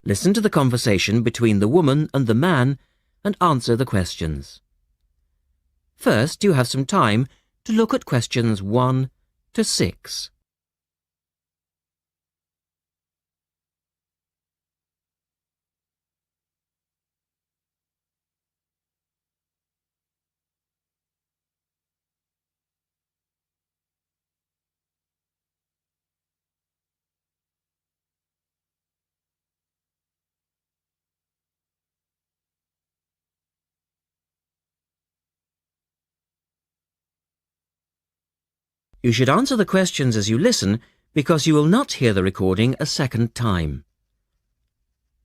Listen to the conversation between the woman and the man and answer the questions. First, you have some time to look at questions 1 to 6. You should answer the questions as you listen because you will not hear the recording a second time.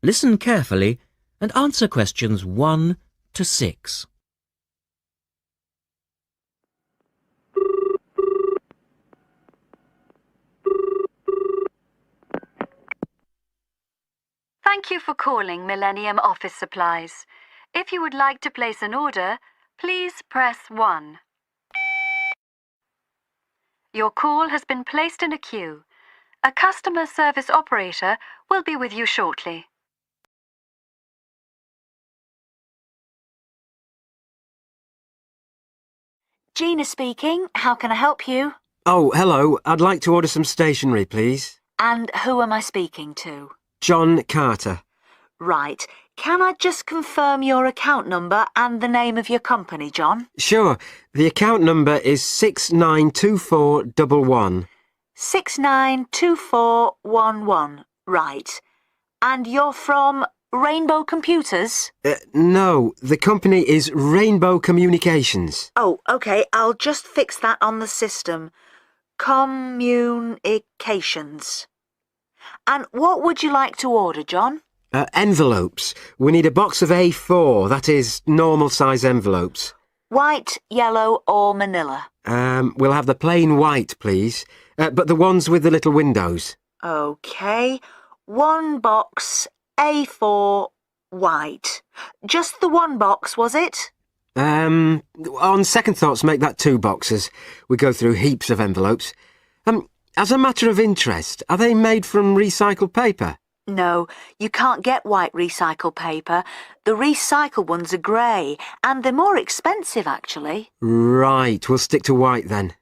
Listen carefully and answer questions 1 to 6. Thank you for calling Millennium Office Supplies. If you would like to place an order, please press 1. Your call has been placed in a queue. A customer service operator will be with you shortly. Gina speaking. How can I help you? Oh, hello. I'd like to order some stationery, please. And who am I speaking to? John Carter. Right. Can I just confirm your account number and the name of your company, John? Sure. The account number is 692411. 692411. Right. And you're from Rainbow Computers? No, the company is Rainbow Communications. Oh, OK. I'll just fix that on the system. Communications. And what would you like to order, John? Envelopes. We need a box of A4, that is, normal size envelopes. White, yellow or manila? We'll have the plain white, please. But the ones with the little windows. OK. 1 box, A4, white. Just the 1 box, was it? On second thoughts, make that 2 boxes. We go through heaps of envelopes. As a matter of interest, are they made from recycled paper? No, you can't get white recycled paper. The recycled ones are grey, and they're more expensive, actually. Right, we'll stick to white then.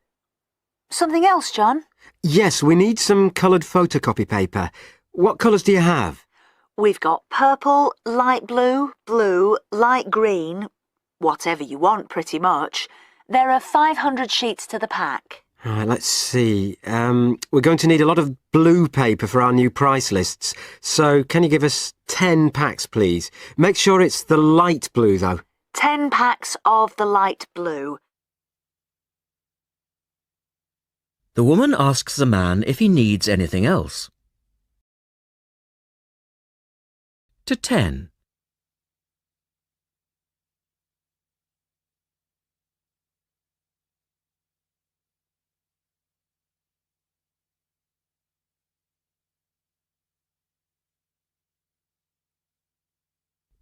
Something else, John? Yes, we need some coloured photocopy paper. What colours do you have? We've got purple, light blue, blue, light green, whatever you want, pretty much. There are 500 sheets to the pack. Right, let's see. We're going to need a lot of blue paper for our new price lists. So can you give us 10 packs, please? Make sure it's the light blue, though. 10 packs of the light blue. The woman asks the man if he needs anything else. To 10.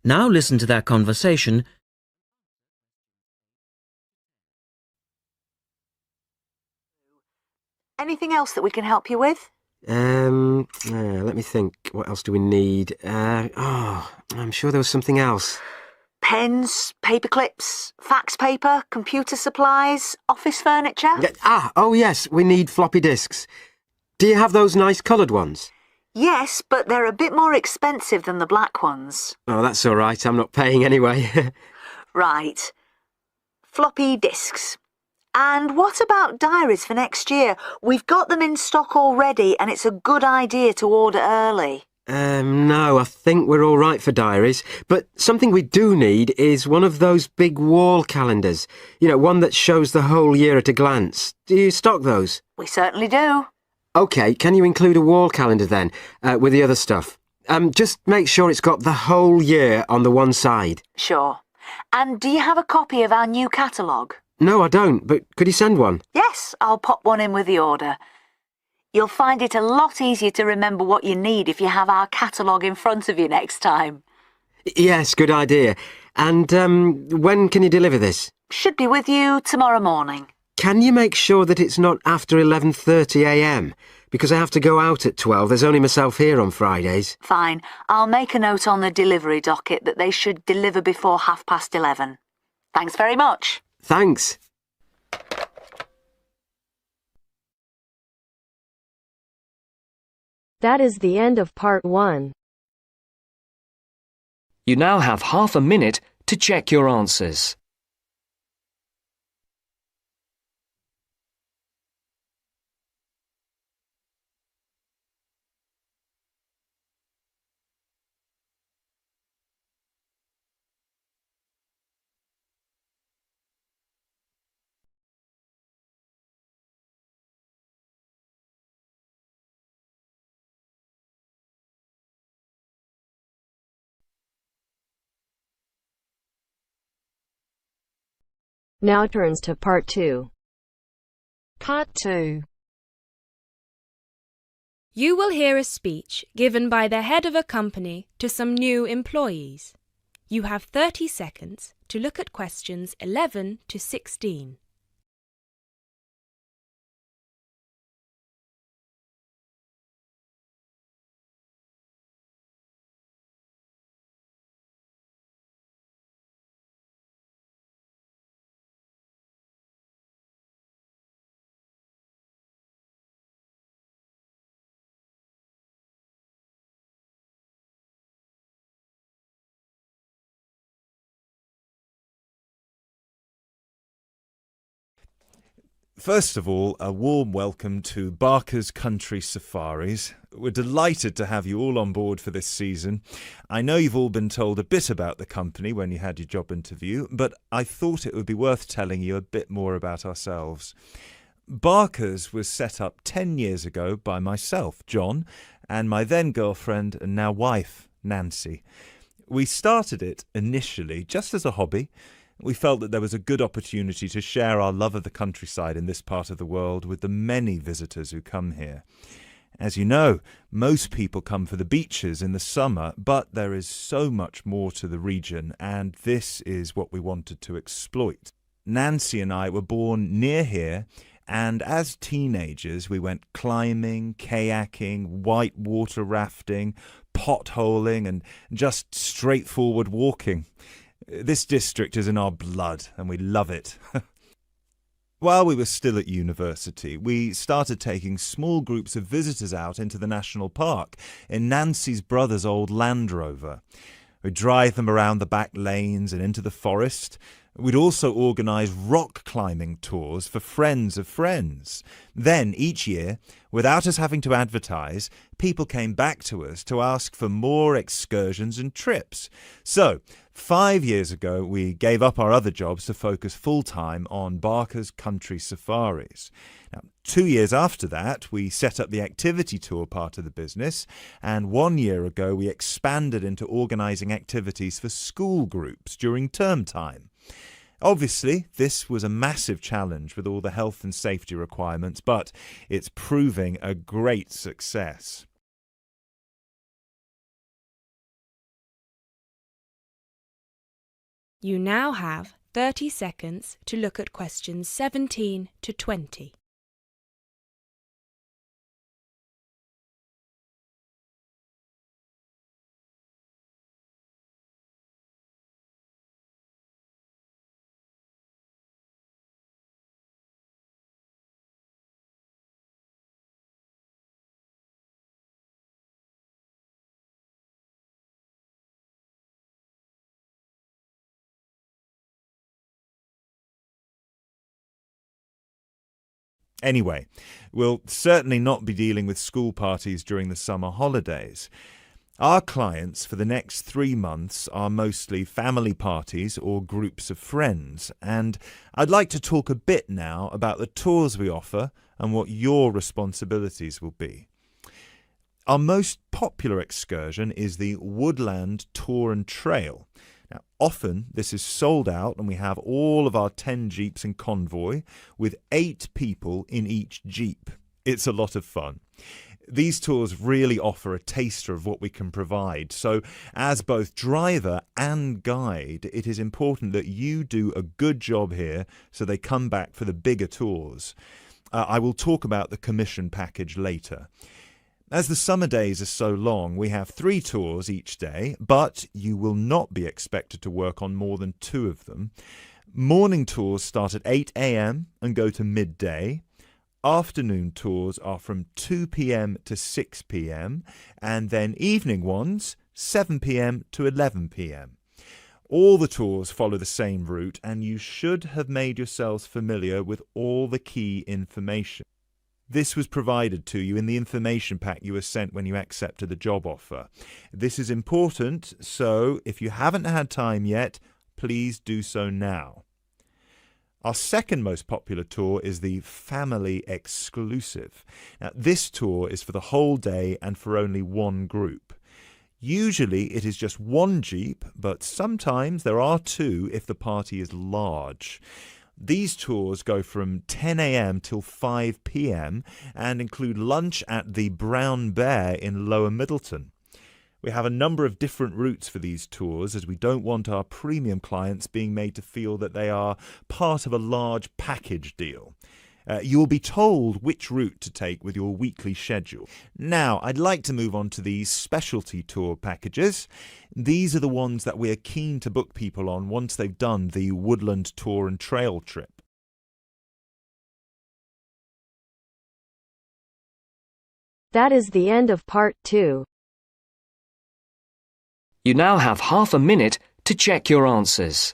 Now listen to that conversation. Anything else that we can help you with? Let me think. What else do we need? I'm sure there was something else. Pens, paper clips, fax paper, computer supplies, office furniture? Oh yes, we need floppy disks. Do you have those nice coloured ones? Yes, but they're a bit more expensive than the black ones. Oh, that's all right. I'm not paying anyway. Right. Floppy disks. And what about diaries for next year? We've got them in stock already, and it's a good idea to order early. No, I think we're all right for diaries. But something we do need is one of those big wall calendars. You know, one that shows the whole year at a glance. Do you stock those? We certainly do. OK, can you include a wall calendar then, with the other stuff? Just make sure it's got the whole year on the one side. Sure. And do you have a copy of our new catalogue? No, I don't, but could you send one? Yes, I'll pop one in with the order. You'll find it a lot easier to remember what you need if you have our catalogue in front of you next time. Yes, good idea. And when can you deliver this? Should be with you tomorrow morning. Can you make sure that it's not after 11:30 a.m? because I have to go out at 12. There's only myself here on Fridays. Fine. I'll make a note on the delivery docket that they should deliver before 11:30. Thanks very much. Thanks. That is the end of part 1. You now have half a minute to check your answers. Now turns to part 2. Part 2. You will hear a speech given by the head of a company to some new employees. You have 30 seconds to look at questions 11 to 16. First of all, a warm welcome to Barker's Country Safaris. We're delighted to have you all on board for this season. I know you've all been told a bit about the company when you had your job interview, but I thought it would be worth telling you a bit more about ourselves. Barker's was set up 10 years ago by myself, John, and my then girlfriend and now wife, Nancy. We started it initially just as a hobby. We felt that there was a good opportunity to share our love of the countryside in this part of the world with the many visitors who come here. As you know, most people come for the beaches in the summer, but there is so much more to the region, and this is what we wanted to exploit. Nancy and I were born near here, and as teenagers we went climbing, kayaking, whitewater rafting, potholing, and just straightforward walking. This district is in our blood, and we love it. While we were still at university, we started taking small groups of visitors out into the national park in Nancy's brother's old Land Rover. We'd drive them around the back lanes and into the forest. We'd also organise rock climbing tours for friends of friends. Then, each year, without us having to advertise, people came back to us to ask for more excursions and trips. So, 5 years ago, we gave up our other jobs to focus full-time on Barker's Country Safaris. Now, 2 years after that, we set up the activity tour part of the business, and 1 year ago, we expanded into organising activities for school groups during term time. Obviously, this was a massive challenge with all the health and safety requirements, but it's proving a great success. You now have 30 seconds to look at questions 17 to 20. Anyway, we'll certainly not be dealing with school parties during the summer holidays. Our clients for the next 3 months are mostly family parties or groups of friends, and I'd like to talk a bit now about the tours we offer and what your responsibilities will be. Our most popular excursion is the Woodland Tour and Trail. Now, often this is sold out and we have all of our 10 jeeps in convoy with 8 people in each jeep. It's a lot of fun. These tours really offer a taster of what we can provide. So as both driver and guide, it is important that you do a good job here so they come back for the bigger tours. I will talk about the commission package later. As the summer days are so long, we have 3 tours each day, but you will not be expected to work on more than 2 of them. Morning tours start at 8 a.m. and go to midday. Afternoon tours are from 2 p.m. to 6 p.m. and then evening ones 7 p.m. to 11 p.m. All the tours follow the same route, and you should have made yourselves familiar with all the key information. This was provided to you in the information pack you were sent when you accepted the job offer. This is important, so if you haven't had time yet, please do so now. Our second most popular tour is the Family Exclusive. Now, this tour is for the whole day and for only one group. Usually it is just one jeep, but sometimes there are 2 if the party is large. These tours go from 10 a.m. till 5 p.m. and include lunch at the Brown Bear in Lower Middleton. We have a number of different routes for these tours, as we don't want our premium clients being made to feel that they are part of a large package deal. You will be told which route to take with your weekly schedule. Now, I'd like to move on to the specialty tour packages. These are the ones that we are keen to book people on once they've done the woodland tour and trail trip. That is the end of part 2. You now have half a minute to check your answers.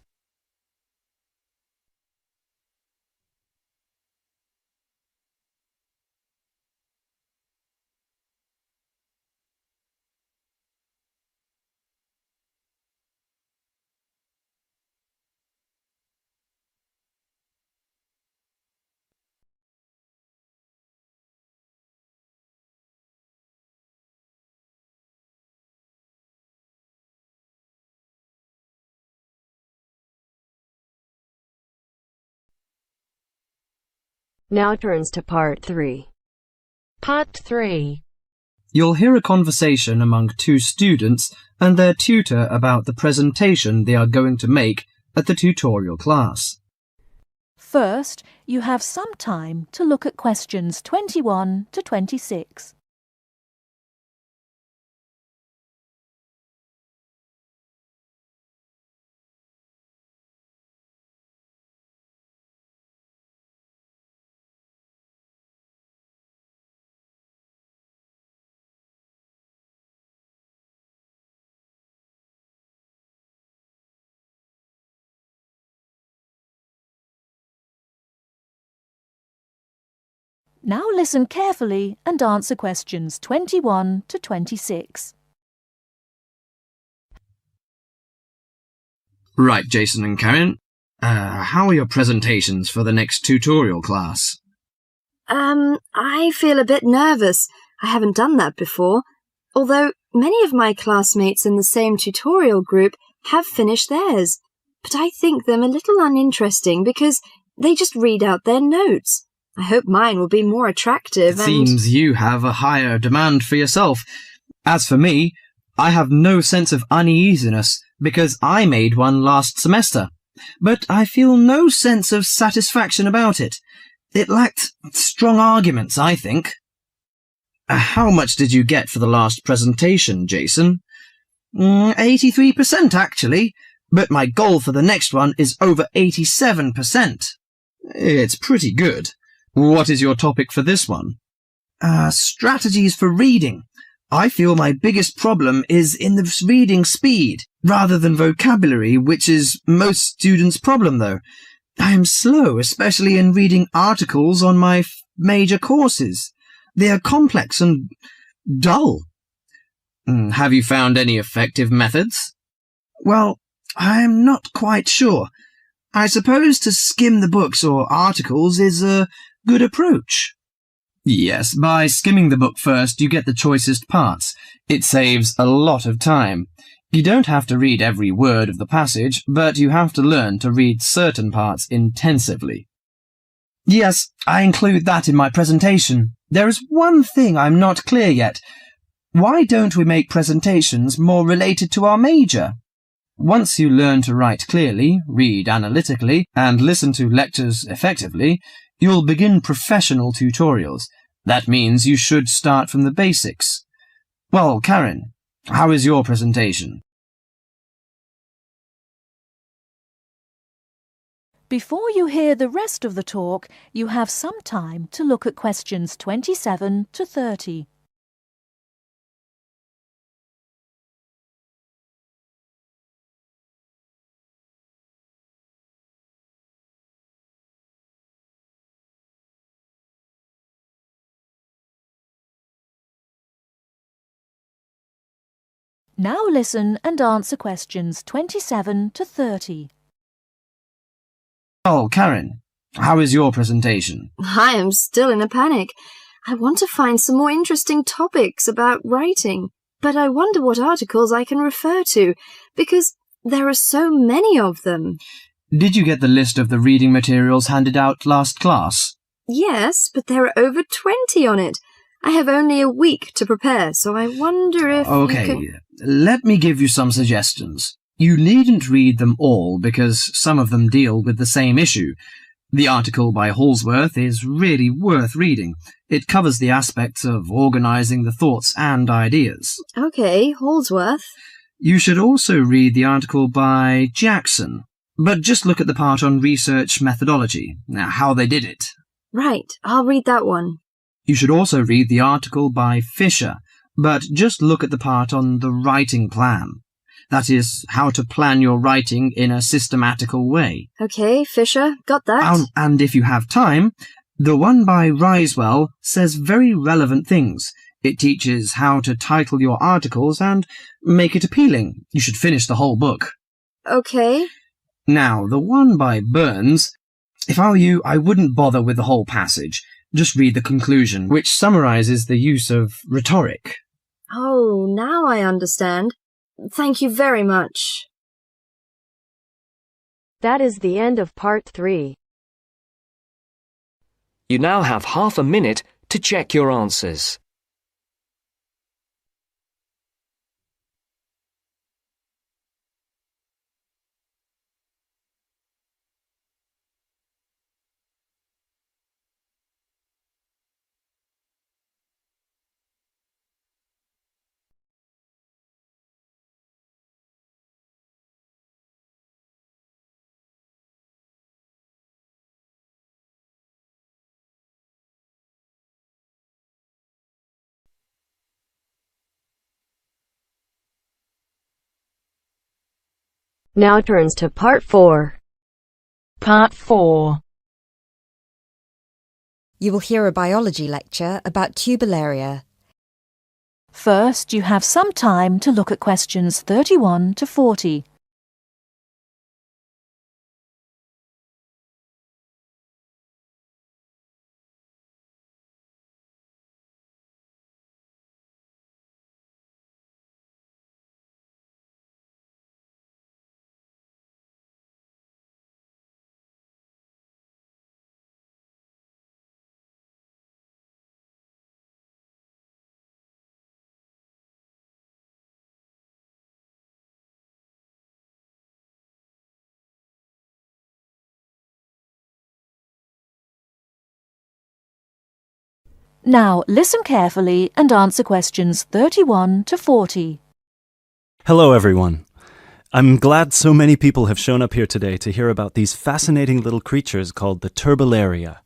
Now turns to part 3. Part 3. You'll hear a conversation among 2 students and their tutor about the presentation they are going to make at the tutorial class. First, you have some time to look at questions 21 to 26. Now listen carefully and answer questions 21 to 26. Right, Jason and Karen. How are your presentations for the next tutorial class? I feel a bit nervous. I haven't done that before. Although many of my classmates in the same tutorial group have finished theirs. But I think them a little uninteresting because they just read out their notes. I hope mine will be more attractive. It seems you have a higher demand for yourself. As for me, I have no sense of uneasiness because I made one last semester, but I feel no sense of satisfaction about it. It lacked strong arguments, I think. How much did you get for the last presentation, Jason? 83% actually, but my goal for the next one is over 87%. It's pretty good. What is your topic for this one? Strategies for reading. I feel my biggest problem is in the reading speed, rather than vocabulary, which is most students' problem, though. I am slow, especially in reading articles on my major courses. They are complex and dull. Have you found any effective methods? Well, I am not quite sure. I suppose to skim the books or articles is a good approach. Yes, by skimming the book first, you get the choicest parts. It saves a lot of time. You don't have to read every word of the passage, but you have to learn to read certain parts intensively. Yes, I include that in my presentation. There is one thing I'm not clear yet. Why don't we make presentations more related to our major? Once you learn to write clearly, read analytically, and listen to lectures effectively, you'll begin professional tutorials. That means you should start from the basics. Well, Karen, how is your presentation? Before you hear the rest of the talk, you have some time to look at questions 27 to 30. Now listen and answer questions 27 to 30. Oh, Karen, how is your presentation? I am still in a panic. I want to find some more interesting topics about writing, but I wonder what articles I can refer to, because there are so many of them. Did you get the list of the reading materials handed out last class? Yes, but there are over 20 on it. I have only a week to prepare, so I wonder if Okay, let me give you some suggestions. You needn't read them all because some of them deal with the same issue. The article by Halsworth is really worth reading. It covers the aspects of organising the thoughts and ideas. Okay, Halsworth. You should also read the article by Jackson, but just look at the part on research methodology, how they did it. Right, I'll read that one. You should also read the article by Fisher, but just look at the part on the writing plan. That is, how to plan your writing in a systematical way. Okay, Fisher, got that. And if you have time, the one by Risewell says very relevant things. It teaches how to title your articles and make it appealing. You should finish the whole book. Okay. Now, the one by Burns, if I were you, I wouldn't bother with the whole passage. Just read the conclusion, which summarizes the use of rhetoric. Oh, now I understand. Thank you very much. That is the end of part 3. You now have half a minute to check your answers. Now turns to part 4. Part 4. You will hear a biology lecture about tuberlaria. First, you have some time to look at questions 31 to 40. Now, listen carefully and answer questions 31 to 40. Hello, everyone. I'm glad so many people have shown up here today to hear about these fascinating little creatures called the tuberlaria.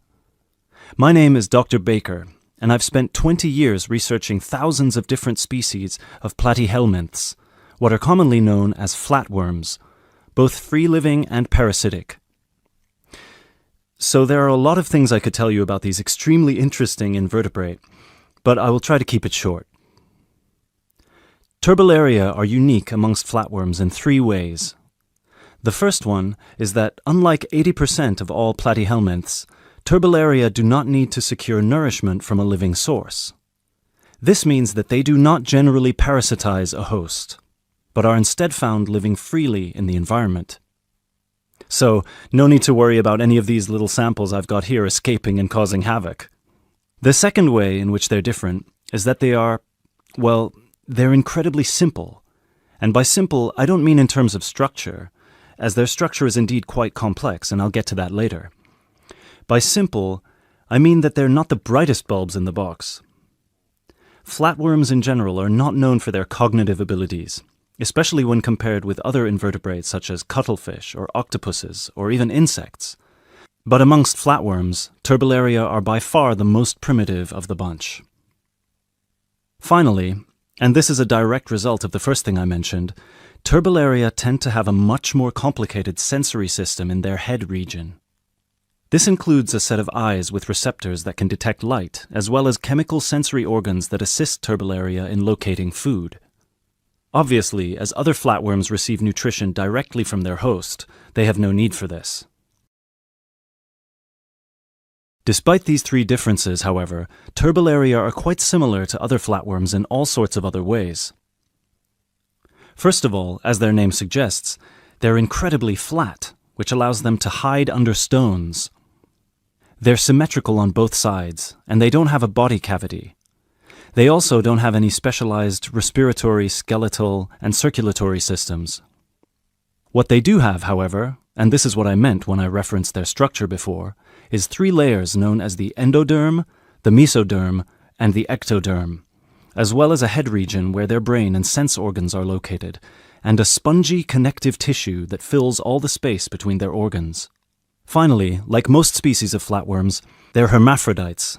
My name is Dr. Baker, and I've spent 20 years researching thousands of different species of platyhelminths, what are commonly known as flatworms, both free-living and parasitic. So there are a lot of things I could tell you about these extremely interesting invertebrate, but I will try to keep it short. Tuberlaria are unique amongst flatworms in 3 ways. The first one is that, unlike 80% of all platyhelminths, tuberlaria do not need to secure nourishment from a living source. This means that they do not generally parasitize a host, but are instead found living freely in the environment. So, no need to worry about any of these little samples I've got here escaping and causing havoc. The second way in which they're different is that they are, well, they're incredibly simple, And by simple, I don't mean in terms of structure, as their structure is indeed quite complex, and I'll get to that later. By simple, I mean that they're not the brightest bulbs in the box. Flatworms in general are not known for their cognitive abilities, especially when compared with other invertebrates such as cuttlefish or octopuses or even insects. But amongst flatworms, Turbellaria are by far the most primitive of the bunch. Finally, and this is a direct result of the first thing I mentioned, Turbellaria tend to have a much more complicated sensory system in their head region. This includes a set of eyes with receptors that can detect light, as well as chemical sensory organs that assist Turbellaria in locating food. Obviously, as other flatworms receive nutrition directly from their host, they have no need for this. Despite these three differences, however, Turbellaria are quite similar to other flatworms in all sorts of other ways. First of all, as their name suggests, they're incredibly flat, which allows them to hide under stones. They're symmetrical on both sides, and they don't have a body cavity. They also don't have any specialized respiratory, skeletal, and circulatory systems. What they do have, however, and this is what I meant when I referenced their structure before, is three layers known as the endoderm, the mesoderm, and the ectoderm, as well as a head region where their brain and sense organs are located, and a spongy connective tissue that fills all the space between their organs. Finally, like most species of flatworms, they're hermaphrodites.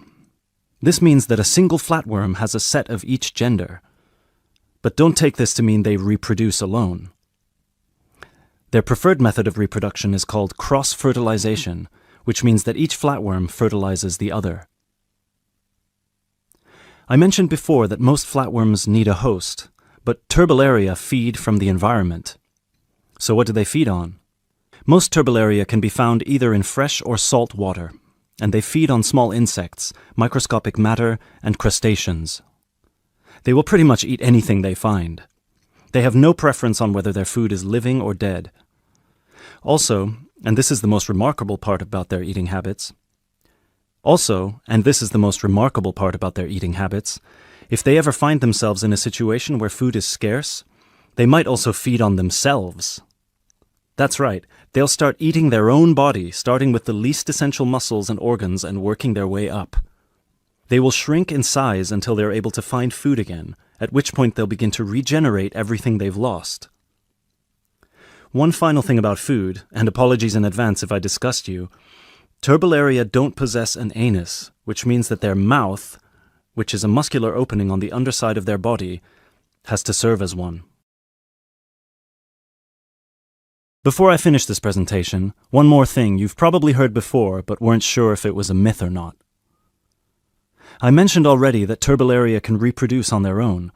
This means that a single flatworm has a set of each gender. But don't take this to mean they reproduce alone. Their preferred method of reproduction is called cross-fertilization, which means that each flatworm fertilizes the other. I mentioned before that most flatworms need a host, but Turbellaria feed from the environment. So what do they feed on? Most Turbellaria can be found either in fresh or salt water, and they feed on small insects, microscopic matter, and crustaceans. They will pretty much eat anything they find. They have no preference on whether their food is living or dead. Also, and this is the most remarkable part about their eating habits, if they ever find themselves in a situation where food is scarce, they might also feed on themselves. That's right, they'll start eating their own body, starting with the least essential muscles and organs and working their way up. They will shrink in size until they're able to find food again, at which point they'll begin to regenerate everything they've lost. One final thing about food, and apologies in advance if I disgust you, Turbellaria don't possess an anus, which means that their mouth, which is a muscular opening on the underside of their body, has to serve as one. Before I finish this presentation, one more thing you've probably heard before but weren't sure if it was a myth or not. I mentioned already that Turbellaria can reproduce on their own,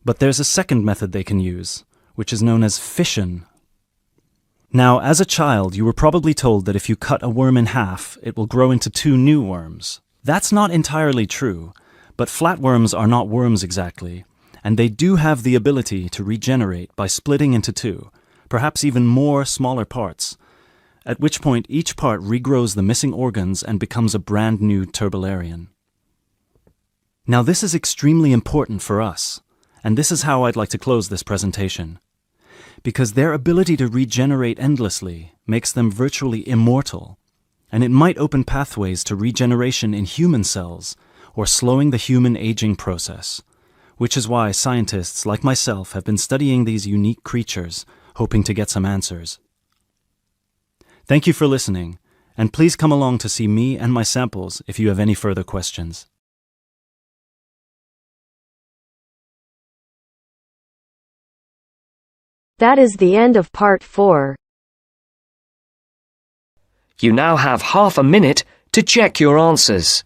but there's a second method they can use, which is known as fission. Now, as a child, you were probably told that if you cut a worm in half, it will grow into two new worms. That's not entirely true, but flatworms are not worms exactly, and they do have the ability to regenerate by splitting into two, perhaps even more smaller parts, at which point each part regrows the missing organs and becomes a brand new Turbellarian. Now this is extremely important for us, and this is how I'd like to close this presentation. Because their ability to regenerate endlessly makes them virtually immortal, and it might open pathways to regeneration in human cells, or slowing the human aging process, which is why scientists like myself have been studying these unique creatures, hoping to get some answers. Thank you for listening, and please come along to see me and my samples if you have any further questions. That is the end of part 4. You now have half a minute to check your answers.